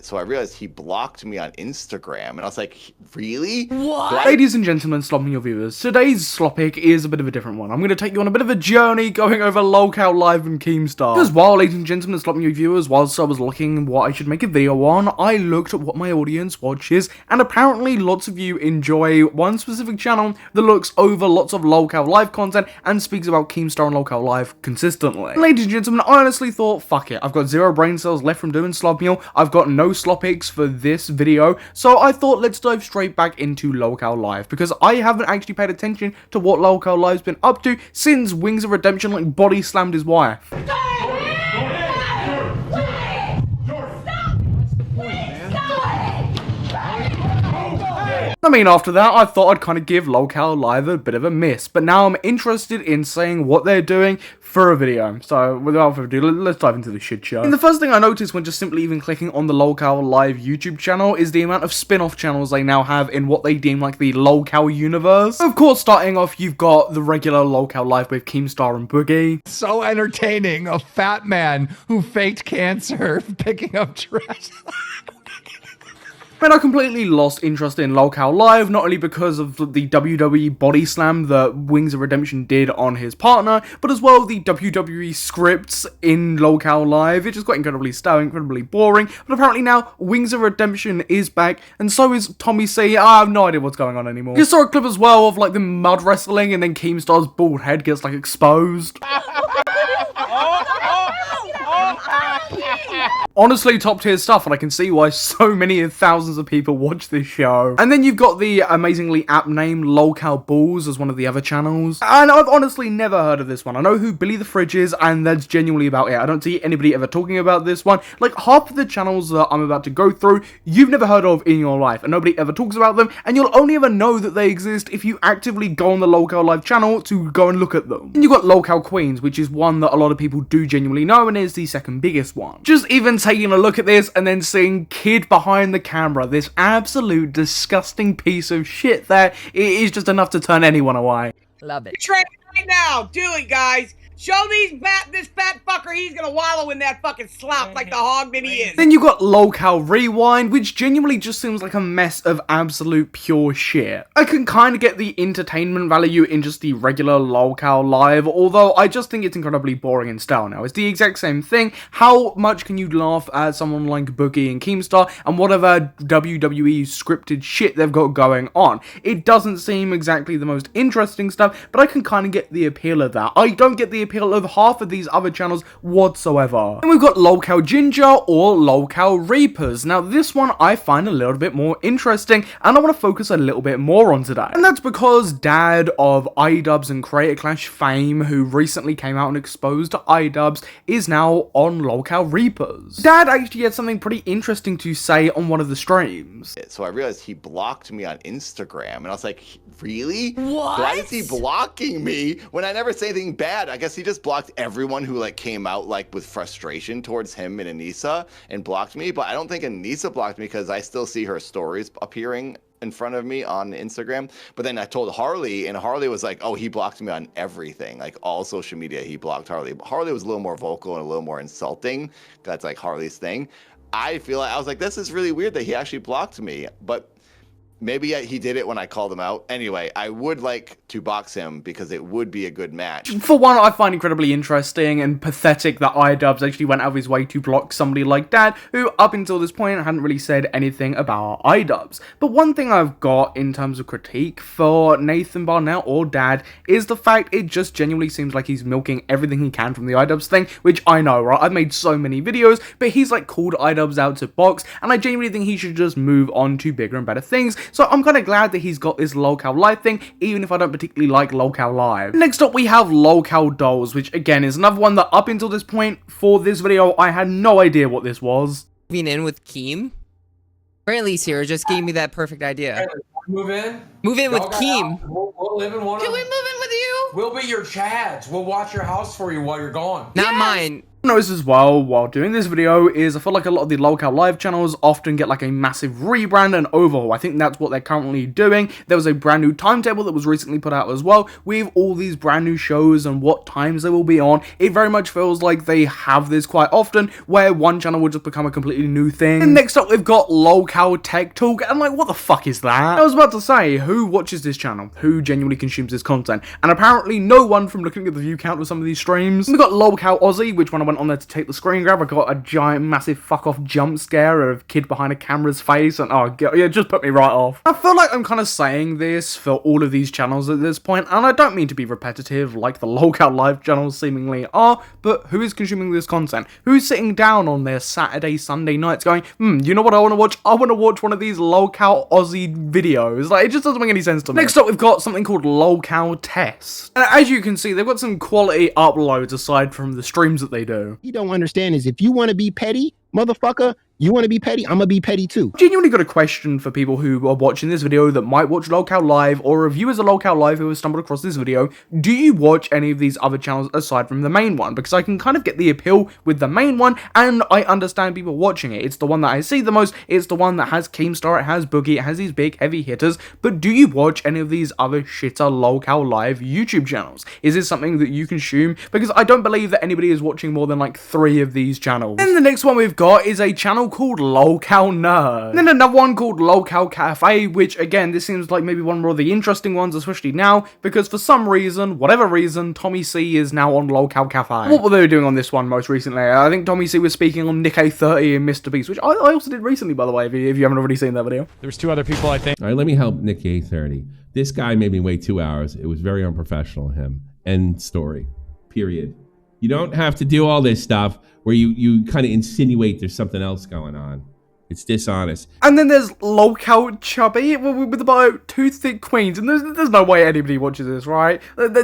So I realized he blocked me on Instagram, and I was like, really? What? Ladies and gentlemen, Slopmeal viewers, today's Slopic is a bit of a different one. I'm going to take you on a bit of a journey going over LolcowLive and Keemstar. Because while, ladies and gentlemen, Slopmeal viewers, whilst I was looking what I should make a video on, I looked at what my audience watches, and apparently lots of you enjoy one specific channel that looks over lots of LolcowLive content and speaks about Keemstar and LolcowLive consistently. Ladies and gentlemen, I honestly thought, fuck it, I've got 0 brain cells left from doing Slopmeal, I've got no Slopics for this video, so I thought let's dive straight back into LolcowLive, because I haven't actually paid attention to what LolcowLive's been up to since Wings of Redemption like body slammed his wife. I mean, after that, I thought I'd kind of give LolcowLive a bit of a miss, but now I'm interested in saying what they're doing for a video. So, without further ado, let's dive into the shit show. And the first thing I noticed when just simply even clicking on the LolcowLive YouTube channel is the amount of spin-off channels they now have in what they deem like the Lolcow universe. Of course, starting off, you've got the regular LolcowLive with Keemstar and Boogie. So entertaining, a fat man who faked cancer picking up trash. And I completely lost interest in LolcowLive, not only because of the WWE body slam that Wings of Redemption did on his partner, but as well the WWE scripts in LolcowLive. It just got incredibly stale, incredibly boring, but apparently now Wings of Redemption is back, and so is Tommy C. I have no idea what's going on anymore. You saw a clip as well of like the mud wrestling, and then Keemstar's bald head gets like exposed. Honestly, top tier stuff, and I can see why so many thousands of people watch this show. And then you've got the amazingly apt name Lolcow Balls as one of the other channels. And I've honestly never heard of this one. I know who Billy the Fridge is, and that's genuinely about it. I don't see anybody ever talking about this one. Like, half of the channels that I'm about to go through, you've never heard of in your life, and nobody ever talks about them, and you'll only ever know that they exist if you actively go on the LolcowLive channel to go and look at them. And you've got Lolcow Queens, which is one that a lot of people do genuinely know, and is the second biggest one. Just even taking a look at this and then seeing Kid behind the camera, this absolute disgusting piece of shit there, it is just enough to turn anyone away. Love it. Train right now, do it, guys. Show this fat fucker he's gonna wallow in that fucking slop like the hog that he is. Then you got Lolcow Rewind, which genuinely just seems like a mess of absolute pure shit. I can kind of get the entertainment value in just the regular LolcowLive, although I just think it's incredibly boring and stale now. It's the exact same thing. How much can you laugh at someone like Boogie and Keemstar and whatever WWE scripted shit they've got going on? It doesn't seem exactly the most interesting stuff, but I can kind of get the appeal of that. I don't get the appeal of half of these other channels whatsoever. And we've got Lolcow Ginger or Lolcow Reapers. Now this one I find a little bit more interesting, and I want to focus a little bit more on today. And that's because Dad of iDubbbz and Creator Clash fame, who recently came out and exposed iDubbbz, is now on Lolcow Reapers. Dad actually had something pretty interesting to say on one of the streams. So I realized he blocked me on Instagram, and I was like, really? What? Why is he blocking me when I never say anything bad? I guess he just blocked everyone who like came out like with frustration towards him and Anissa and blocked me. But I don't think Anissa blocked me because I still see her stories appearing in front of me on Instagram. But then I told Harley, and Harley was like, oh, he blocked me on everything, like all social media. He blocked Harley. But Harley was a little more vocal and a little more insulting. That's like Harley's thing. I feel like I was like, this is really weird that he actually blocked me, but maybe he did it when I called him out. Anyway, I would like to box him because it would be a good match. For one, I find incredibly interesting and pathetic that iDubbbz actually went out of his way to block somebody like Dad, who up until this point hadn't really said anything about iDubbbz. But one thing I've got in terms of critique for Nathan Barnett or Dad is the fact it just genuinely seems like he's milking everything he can from the iDubbbz thing, which I know, right? I've made so many videos, but he's like called iDubbbz out to box, and I genuinely think he should just move on to bigger and better things. So I'm kind of glad that he's got this LolcowLive thing, even if I don't particularly like LolcowLive. Next up, we have Lolcow Dolls, which again is another one that up until this point for this video, I had no idea what this was. Moving in with Keem? Apparently here just gave me that perfect idea. Move in? Move in with Keem. We'll live in one Can we move in with you? We'll be your chads. We'll watch your house for you while you're gone. Not mine. Notice as well while doing this video is I feel like a lot of the LolcowLive channels often get like a massive rebrand and overhaul. I think that's what they're currently doing. There was a brand new timetable that was recently put out as well with all these brand new shows and what times they will be on. It very much feels like they have this quite often where one channel will just become a completely new thing. And next up we've got Lolcow Tech Talk, and like, what the fuck is that? I was about to say, who watches this channel? Who genuinely consumes this content? And apparently no one, from looking at the view count of some of these streams. We've got Lolcow Aussie, which when I went on there to take the screen grab, I got a giant massive fuck off jump scare of a kid behind a camera's face, and oh god, yeah, it just put me right off. I feel like I'm kind of saying this for all of these channels at this point, and I don't mean to be repetitive like the LolcowLive channels seemingly are, but who is consuming this content? Who's sitting down on their Saturday, Sunday nights going, you know what I want to watch? I want to watch one of these Lolcow Aussie videos. Like, it just doesn't make any sense to me. Next up, we've got something called Lolcow Test. And as you can see, they've got some quality uploads aside from the streams that they do. You don't understand is if you want to be petty, motherfucker, you want to be petty, I'm gonna be petty too. Genuinely got a question for people who are watching this video that might watch LolcowLive, or reviewers of LolcowLive who have stumbled across this video. Do you watch any of these other channels aside from the main one? Because I can kind of get the appeal with the main one, and I understand people watching it. It's the one that I see the most, it's the one that has Keemstar, it has Boogie, it has these big heavy hitters, but do you watch any of these other shitter LolcowLive YouTube channels? Is this something that you consume? Because I don't believe that anybody is watching more than like 3 of these channels. And the next one we've got is a channel called Lolcow Nerd. And then another one called Lolcow Cafe, which again, this seems like maybe one more of the interesting ones, especially now, because for some reason, whatever reason, Tommy C is now on Lolcow Cafe. What were they doing on this one most recently? I think Tommy C was speaking on Nick A30 and Mr. Beast, which I also did recently, by the way, if you haven't already seen that video. There was 2 other people, I think. All right, let me help Nick A30. This guy made me wait 2 hours. It was very unprofessional of him. End story. Period. You don't have to do all this stuff where you kind of insinuate there's something else going on. It's dishonest. And then there's Lolcow Chubby with about 2 thick queens, and there's no way anybody watches this, right?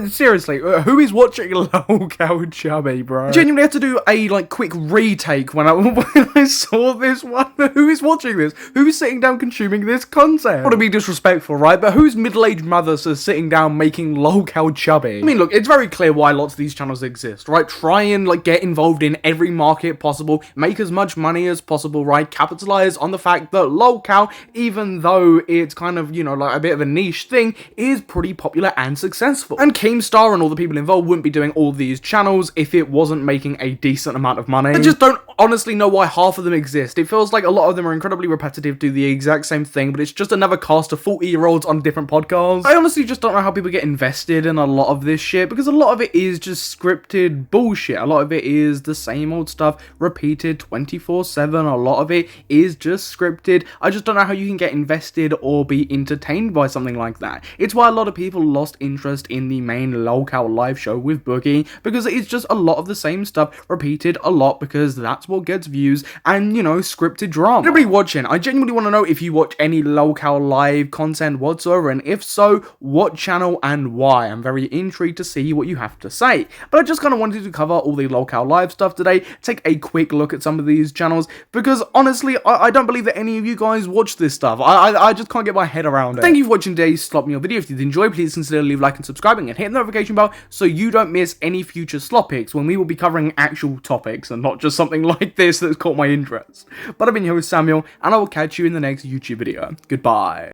Seriously, who is watching Lolcow Chubby, bro? I genuinely had to do a like quick retake when I saw this one. Who is watching this? Who's sitting down consuming this content? Not to be disrespectful, right? But whose middle-aged mothers are sitting down making Lolcow Chubby? I mean, look, it's very clear why lots of these channels exist, right? Try and like get involved in every market possible, make as much money as possible, right? Capitalize on the fact that Lolcow, even though it's kind of, you know, like a bit of a niche thing, is pretty popular and successful. And Keemstar and all the people involved wouldn't be doing all these channels if it wasn't making a decent amount of money. I just don't honestly know why half of them exist. It feels like a lot of them are incredibly repetitive, do the exact same thing, but it's just another cast of 40-year-olds on different podcasts. I honestly just don't know how people get invested in a lot of this shit, because a lot of it is just scripted bullshit. A lot of it is the same old stuff repeated 24/7. A lot of it is just scripted. I just don't know how you can get invested or be entertained by something like that. It's why a lot of people lost interest in the main LolcowLive show with Boogie, because it's just a lot of the same stuff repeated a lot, because that's what gets views and, you know, scripted drama. Everybody watching, I genuinely want to know if you watch any LolcowLive content whatsoever, and if so, what channel and why. I'm very intrigued to see what you have to say. But I just kind of wanted to cover all the LolcowLive stuff today, take a quick look at some of these channels, because honestly, I don't believe that any of you guys watch this stuff. I just can't get my head around it. Thank you for watching today's Slop Meal video. If you did enjoy, please consider leave a like and subscribing and hit the notification bell so you don't miss any future Slop picks when we will be covering actual topics and not just something like this that's caught my interest. But I've been your host Samuel, and I will catch you in the next YouTube video. Goodbye.